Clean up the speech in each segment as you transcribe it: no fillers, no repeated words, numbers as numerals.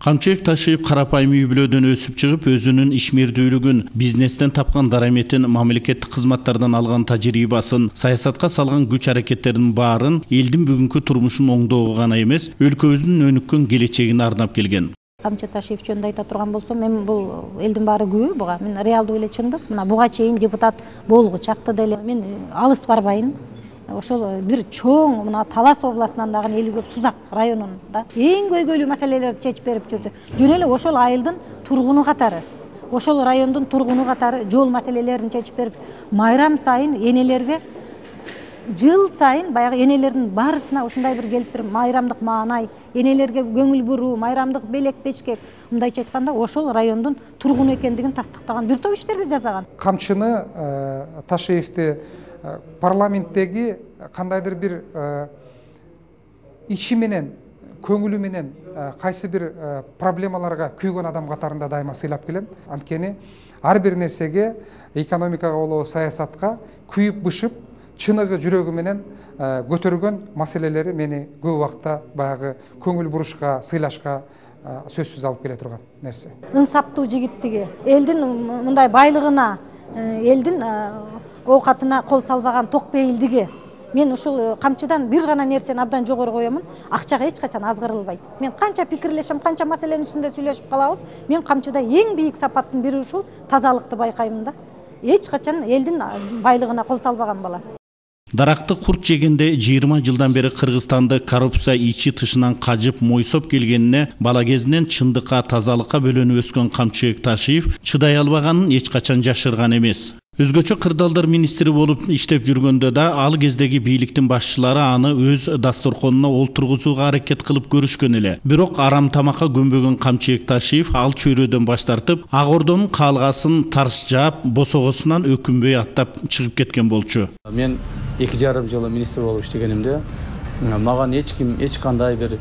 Камчыбек Ташиев карапайым үй бүлөдөн өсүп чыгып, өзүнүн ишмердүүлүгүн, бизнестен тапкан дараметин, мамлекеттик кызматтардан алган тажрыйбасын, саясатка салган күч аракеттердин баарын элдин бүгүнкү турмушун оңдоого гана эмес, өлкөбүздүн өнүккөн келечегине арнап келген. Камчыбек Ташиев жөнүндө айта турган болсом, мен бул элдин баары күбө буга. Мен реалдуу эле чындык. Мына буга чейин депутат болгу чакта деле мен алыс барбайын. Ошол бир чоң мына Талас областынан дагы эли көп Сузак районунда эң көйгөйлүү маселелерди чечип берип жүрдү. Жөн эле ошол айылдын тургуну катары, ошол райондун тургуну катары жол маселелерин чечип берип, майрам сайын энелерге жыл сайын баягы энелердин баарысына ушундай бир келип бир майрамдык маанай, энелерге көңүл буруу, майрамдык белек бешкек, мындайча айтканда ошол райондун тургуну экендигин тастыктаган бир топ иштерди жасаган. Камчыны Ташиевди парламенттеги кандайдыр бир ичи менен, көңүлү менен кайсы бир проблемаларга күйгөн адам катарында дайыма сыйлап келем. Анткени ар бир нерсеге, экономикага болобу саясатка күйүп бышып, чыныгы жүрөгү менен көтөргөн маселелери мени көп убакта баягы көңүл бурушка, сыйлашка сөзсүз алып келе турган нерсе. Инсаптуу жигиттиги, элдин мындай байлыгына, элдин оокатына кол салбаган токпейилдиги. Мен ушул камчыдан бир гана нерсени абдан жогору коёмун. Акчага эч качан азгырылбайт. Мен канча пикирлешем, канча маселенин үстүндө сүйлөшүп калабыз, мен камчыда эң бийик сапаттын бири ушул тазалыкты байкайм да. Эч качан элдин байлыгына кол салбаган бала. Даракты курт жегенде 20 жылдан бери Кыргызстанды коррупция ичи тышынан кажып мойсоп келгенине, бала кезинен чындыкка, тазалыкка бөлөнүп өскөн Камчыбек Ташиев чыдай албаганын эч качан жашырган эмес. Өзгөчө кырдаалдар министри болуп иштеп жүргөндө да ал кездеги бийликтин башчылары аны өз дасторконуна олтургузууга аракет кылып көрүшкөн эле. Бирок арам тамакка көнбөгөн Камчыбек Ташиев ал чөйрөдөн баш тартып, Ак Ордонун каалгасын тарс жаап, босогосунан өкүнбөй аттап чыгып кеткен болчу. Мен 2,5 жыл министр болуп иштегенимде, маган эч ким эч кандай бир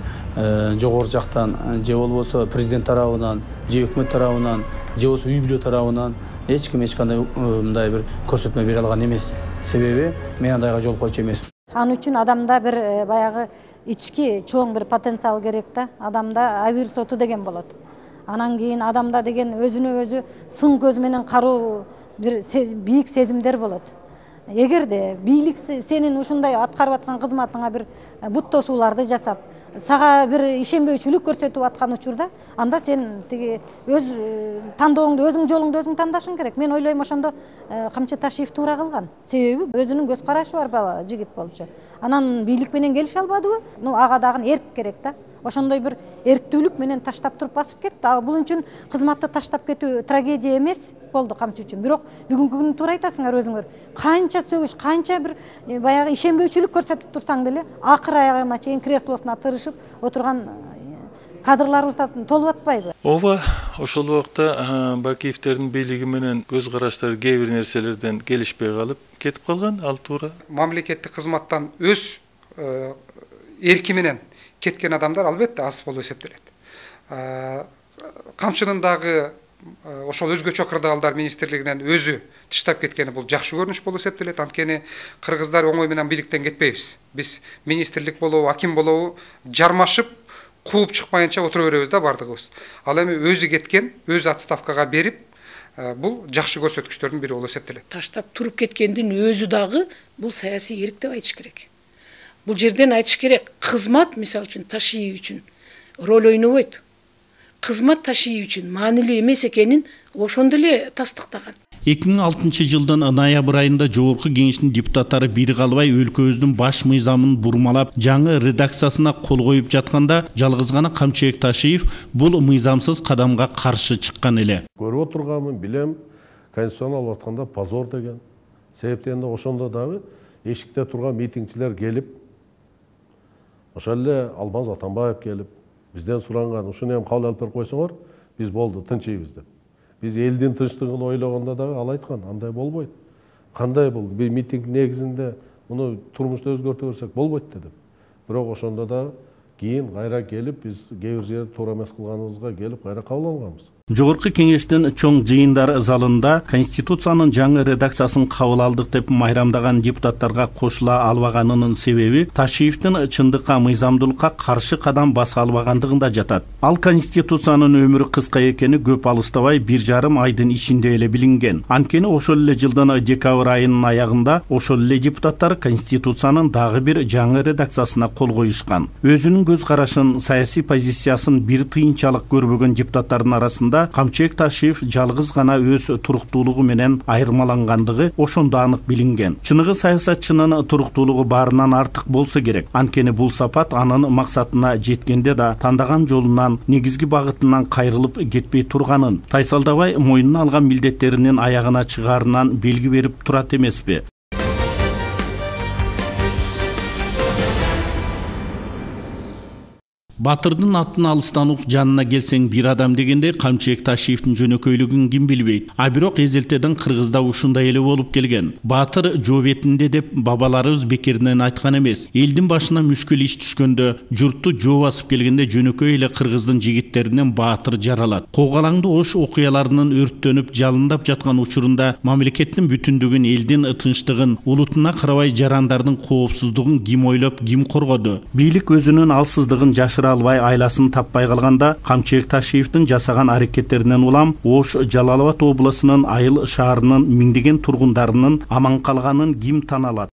жогору жактан же болбосо президент тарабынан, же өкмөт тарабынан, же болбосо үй бүлө тарабынан эч ким эч кандай мындай бир көрсөтмө бере алган эмес. Себеби мен андайга жол койчу эмесмин. Ал үчүн адамда бир баягы ички чоң бир потенциал керек да. Адамда абир соту деген болот. Анан кийин адамда деген өзүнө өзү сын көз менен кароо бир бийик сезимдер болот. Эгерде бийлик сенин ушундай аткарып аткан кызматыңа бир бут тосууларды жасап, сага бир ишенбөөчүлүк көрсөтүп аткан учурда, анда сен тиги өз тандооңду, өзүң жолуңду өзүң тандашың керек. Мен ойлойм ошондо Камчыбек Ташиев туура кылган. Себеби өзүнүн көз карашы бар бала жигит болчу. Анан бийлик менен келише албадыбы? Ага дагы эрк керек да. Ошондой бир эрктүүлүк менен таштап туруп басып кетти. Бул үчүн кызматты таштап кетүү трагедия эмес болду Камчы үчүн. Бирок бүгүнкү күнү туура айтасыңар өзүңөр. Канча сөгүш, канча бир баягы ишенбөөчүлүк көрсөтүп турсаң деле, акыр аягына чейин креслосуна тырышып отурган кадрларыбыз да толуп атпайбы? Ооба, ошол убакта Бакиевтердин бийлиги менен көз караштары кээ бир нерселерден келишпей калып кетип калган, ал туура. Мамлекеттик кызматтан өз эрки менен кеткен адамдар албетте аз болуп эсептелет. Камчынын дагы ошол өзгөчө кырдаалдар министрлигинен өзү тыштап кеткени бул жакшы көрүнүш болуп эсептелет. Анткени кыргыздар оңой менен бийликтен кетпейбиз. Биз министрлик болобу, аким болобу жармашып, кууп чыкпайынча отура беребиз да бардыгыбыз. Ал эми өзү кеткен, өзү отставкага берип, бул жакшы көрсөткүчтөрдүн бири болуп эсептелет. Таштап туруп кеткендин өзү дагы бул саясий эрк деп айтыш керек. Бул жерден айтыш керек, кызмат мисалы үчүн Ташиев үчүн роль ойнобойт. Кызмат Ташиев үчүн маанилүү эмес экенин ошондо эле тастыктаган. 2006 жылдын ноябрь айында Жогорку Кеңештин депутаттары бири калбай өлкөбүздүн баш мыйзамын бурмалап, жаңы редакциясына кол коюп жатканда, жалгыз гана Камчыбек Ташиев бул мыйзамсыз кадамга каршы чыккан эле. Көрүп отурганмын, билем, конституцияны алып атканда позор деген. Себептен ошондо дагы эшикте турган митингчилер келип, ошол эле Алмаз Атамбаев келип, бизден суранган, ушуну эми кабыл алып берип койсоңор, биз болду, тынчыйбыз деп. Биз элдин тынчтыгын ойлогондо дагы ал айткан, андай болбойт. Кандай бул митинг негизинде муну турмушта өзгөртө берсек болбойт деп. Бирок ошондо да кийин кайра келип, биз кээ бир жерде туура эмес кылганыбызга келип кайра кабыл алганбыз. Жогорку кеңештин чоң жыйындар залында Конституциянын жаңы редакциясын кабыл алдык деп майрамдаган депутаттарга кошула албаганынын себеби Ташиевдин чындыкка, мыйзамдуулукка каршы кадам баса албагандыгында жатат. Ал Конституциянын өмүрү кыска экени көп алыстабай 1,5 айдын ичинде эле билинген. Анткени ошол эле жылдын декабрь айынын аягында ошол эле депутаттар Конституциянын дагы бир жаңы редакциясына кол коюшкан. Өзүнүн көз карашын, саясий позициясын бир тыйынчалык көрбөгөн депутаттардын арасында Камчыбек Ташиев жалгыз гана өз туруктуулугу менен айырмалангандыгы ошондо анык билинген. Чыныгы саясатчынын туруктуулугу баарынан артык болсо керек. Анткени бул сапат анын максатына жеткенде да тандаган жолунан, негизги багытынан кайрылып кетпей турганын, тайсалдабай мойнуна алган милдеттеринин аягына чыгаарынан белги берип турат эмеспи? Батырдын атын алыстан ук жанына келсең бир адам дегенде Камчыбек Ташиевдин жөнөкөйлүгүн ким билбейт. А бирок эзелтеден Кыргызда ушундай эле болуп келген. Батыр жоо бетинде деп бабаларыбыз бекеринен айткан эмес. Элдин башына мүшкүл иш түшкөндө, журтту жоо басып келгенде жөнөкөй эле Кыргыздын жигиттеринен Батыр жаралат. Когалаңды Ош окуяларынын өрттөнүп, жалындап жаткан учурунда мамлекеттин бүтүндүгүн, элдин тынчтыгын, улутуна карабай жарандардын коопсуздугун ким ойлоп, ким коргоду? Бийлик өзүнүн алсыздыгын жашыра албай, айласын таппай калганда Камчыбек Ташиевдин жасаган аракеттеринен улам Ош Жалал-Абад облусунун Айыл шаарынын миңдеген тургундарынын аман калганын ким тана алат?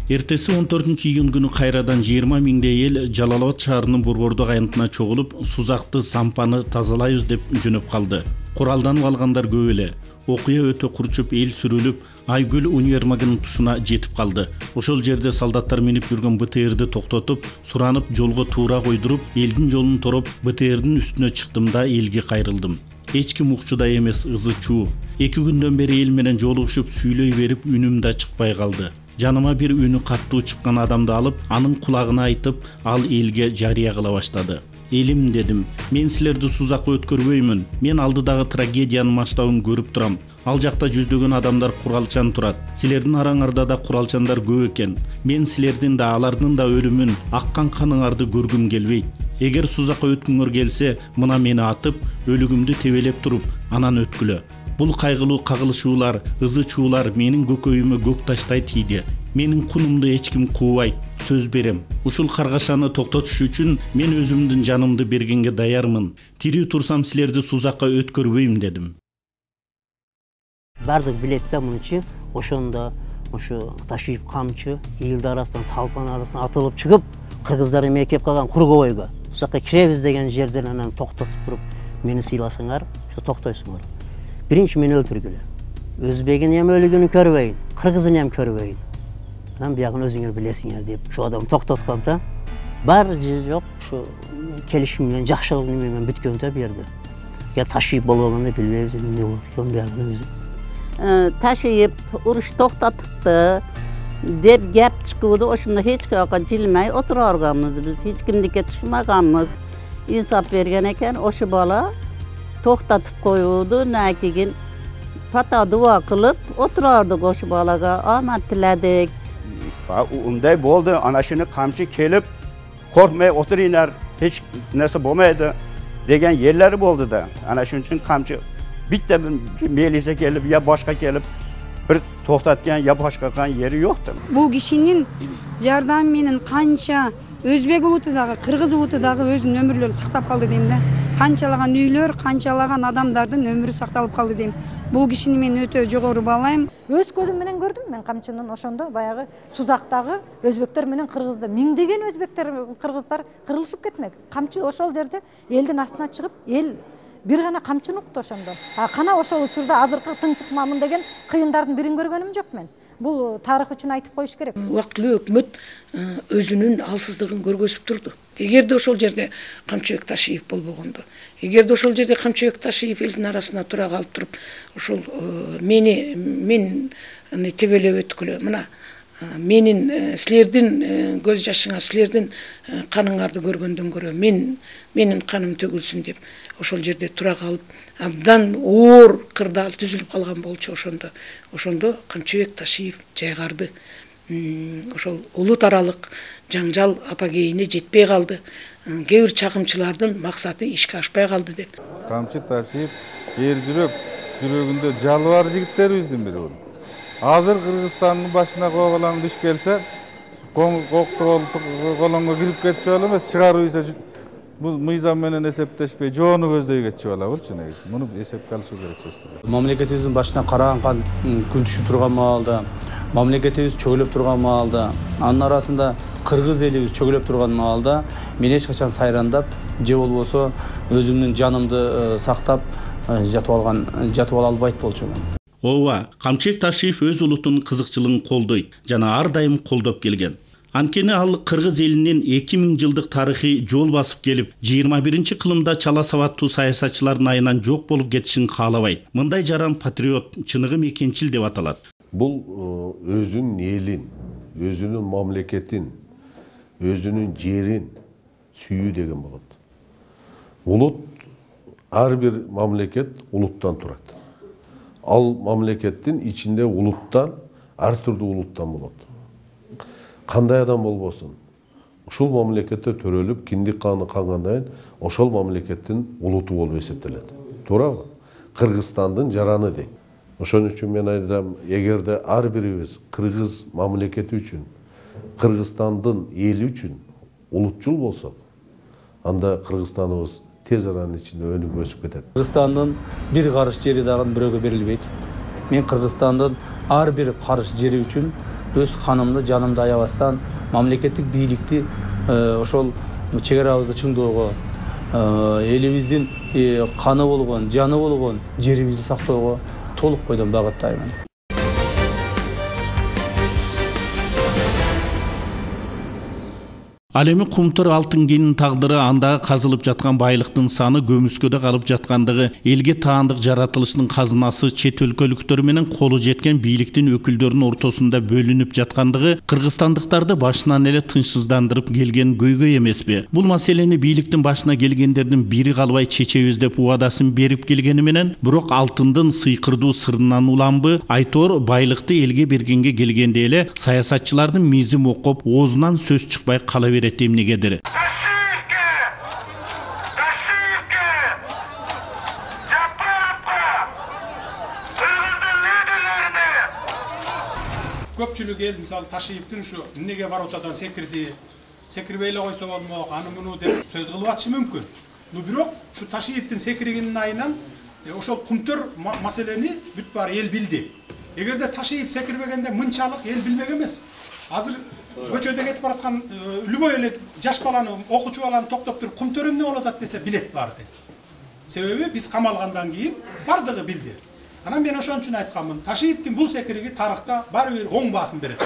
Эртеси 14-июнь күнү кайрадан 20 миңдей эл Жалал-Абад шаарынын Борбордук аянтына чогулуп, сузакты, сампаны тазалайбыз деп жөнөп калды. Куралданып алгандар көп эле. Окуя өтө курчуп, эл сүрүлүп, Айгүл универмагынын тушуна жетип калды. Ошол жерде солдаттар минип жүргөн БТРди токтотуп, суранып, жолго туура койдуруп, элдин жолун тороп, БТРдин үстүнө чыктым да элге кайрылдым. Эч ким укчудай эмес, ызы чуу. 2 күндөн бери эл менен жолугушуп, сүйлөй берип, үнүм да чыкпай калды. Жаныма бир үнү каттуу чыккан адамды алып, анын кулагына айтып, ал элге жарыя кыла баштады. Элим дедим, мен силерди сузакка өткөрбөймүн. Мен алдыдагы трагедиянын масштабын көрүп турам. Ал жакта жүздөгөн адамдар куралчан турат. Силердин араңарда да куралчандар көп экен. Мен силердин да, алардын да өлүмүн, аккан каныңарды көргүм келбейт. Эгер сузакка өткүңөр келсе, мына мени атып, өлүгүмдү тебелеп туруп, анан өткүлө. Бул кайгылуу кагылышуулар, ызы чуулар менин көкөйүмө көк таштай тийди. Менин кунумду эч ким куубайт, сөз берем. Ушул каргашаны токтотуш үчүн мен өзүмдүн жанымды бергенге даярмын. Тирүү турсам силерди сузакка өткөрбөйм дедим. Бардык билет да мунчу, ошондо ушу Ташиев камчы элди арасынан, талпан арасынан атылып чыгып, кыргыздарды мекеп калган Кургобойго сузакка киребиз деген жерден анан токтотуп туруп, мени сыйласаңар, ошо токтойсуңар. Биринчи мени өлтүргүлө. Өзбегин эм өлүгүн көрбөйүн, кыргызын эм көрбөйүн. Анан биягын өзүңөр билесиңер деп ушу адам токтоткон да. Бар же жок, ушу келишим менен, жакшы менен бүткөн да бу жерде. Я Ташиев болгону билбейбиз, эмне болот экен биягын өзү. Ташиев уруш токтотупту деп геп чыгууду ошондо эч жака жилмей отура барганбыз биз, эч кимдикке чыкмаганбыз. Инсап берген экен, ошо бала токтотуп коюуду, накигин пата дуа кылып отурардык ошо балага, аман тиледик. Ундай болду, ana shuni qamchi kelib, qo'rqmay o'tiringlar, hech narsa bo'lmaydi degan yerlari bo'ldi-da. Ana shuning uchun qamchi bitta meliza kelib, ya boshqa kelib bir to'xtatgan, ya boshqa qilgan yeri yo'qdi. Бул кишинин жардам менен канча өзбек улуты дагы, кыргыз улуты дагы өзүнүн өмүрлөрүн сактап калды дейм да. Канчалаган үйлөр, канчалаган адамдардын өмүрү сакталып калды дейм. Бул кишини мен өтө жогору баалайм. Өз көзүм менен көрдүм мен камчынын ошондо баягы сузактагы өзбектер менен кыргызды миңдеген өзбектер, кыргыздар кырылышып кетмек. Камчы ошол жерде элдин астына чыгып, эл бир гана камчыны укту ошондо. Кана ошол учурда азыркы тынчыкмамын деген кыйындардын бирин көргөнүм жок мен. Бул тарых үчүн айтып коюш керек. Убактылуу өкмөт өзүнүн алсыздыгын көргөзүп турду. Эгерде ошол жерде Камчыбек Ташиев болбогондо, эгерде ошол жерде Камчыбек Ташиев элдин арасына тура калып туруп, ошол мен тебелеп өткүлө. Мына менин силердин көз жашыңар, силердин каныңарды көргөндөн көрө менин каным төгүлсүн деп ошол жерде тура калып, абдан оор кырдаал түзүлүп калган болчу ошондо Камчыбек Ташиев жайгарды. ошол улут аралык жаңжал апогейине жетпей калды. Кээ бир чагымчылардын максаты ишке ашпай калды деп. Камчы ташып, эл жүрөгүндө жалы бар жигиттерибиздин бири бул. Азыр Кыргызстандын башына койгулан душ келсе, колонго кирип кетчү бала эмес, чыгарып ийсе бул мыйзам менен эсептешпей жоону көздөй кетчү бала болчу негизи. Муну эсепке алышы керек сөздөр. Мамлекетибиздин башына караган күн түшүп турган маалда, мамлекетибиз чөгөлөп турган маалда, анын арасында кыргыз элибиз чөгөлөп турган маалда мен эч качан сайрандап, же болбосо өзүмдүн жанымды сактап жатып ала албайт болчумун. Ооба, Камчыбек Ташиев өз улутунун кызыкчылыгын колдойт жана ар дайым колдоп келген. Анткени ал кыргыз элинин 2000 жылдык тарыхый жол басып келип, 21-кылымда чала сабаттуу саясатчылардын айынан жок болуп кетишин каалабайт. Мындай жаран патриот, чыныгы мекенчил деп аталат. Бул өзүнүн элин, өзүнүн мамлекетин, өзүнүн жерин сүйүү деген болот. Улут, ар бир мамлекет улуттан турат. Ал мамлекеттин ичинде улуттан, ар түрдүү улуттан болот. Кандай адам болбосун, ушул мамлекетте төрөлүп, киндик каны кангандайын, ошол мамлекеттин улуту болуп эсептелет. Туурабы? Кыргызстандын жараны дейт. Ошон үчүн мен айтам, эгерде ар бирибиз кыргыз мамлекети үчүн, Кыргызстандын эли үчүн улутчул болсок, анда Кыргызстаныбыз тез аранын ичинде өнүгүп өсүп кетет. Кыргызстандын бир карыш жери дагы бирөөгө берилбейт. Мен Кыргызстандын ар бир карыш жери үчүн өз канымды, жанымды аябастан мамлекеттик бийликти ошол чегерабызды чыңдоого, элибиздин каны болгон, жаны болгон жерибизди сактоого толук бойдон багыттайм. Ал эми Кумтур алтын кенинин тагдыры андагы казылып жаткан байлыктын саны көмүскөдө калып жаткандыгы, элге таандык жаратылыштын казынасы чет өлкөлүктөр менен колу жеткен бийликтин өкүлдөрүнүн ортосунда бөлүнүп жаткандыгы кыргызстандыктарды башынан эле тынчсыздандырып келген көйгөй эмеспи? Бул маселени бийликтин башына келгендердин бири калбай чечебиз деп убадасын берип келгени менен, бирок алтындын сыйкырдуу сырынан уламбы, айтор байлыкты элге бергенге келгенде эле саясатчылардын мизи мокоп, оозунан сөз чыкпай кала эмнегедир? Көпчүлүк эл мисалы Ташиевдин ушу эмнеге баротадан секирди, секирбей эле койсо болмок, аны муну деп сөз кылып атышы мүмкүн. Бирок ушу Ташиевдин секиригинин айынан ошол Кумтур маселени бүт баары эл билди. Эгерде Ташиев секирбегенде мынчалык эл билмек эмес. Азыр көчөдө кетип бараткан любой эле жаш баланы, окуучу баланы токтоп туруп Кумтур эмне болуп атат десе билет баарды. Себеби биз камалгандан кийин бардыгы билди. Анан мен ошон үчүн айтканмын, Ташиевдин бул секириги тарыхта баары бир оң баасын берет.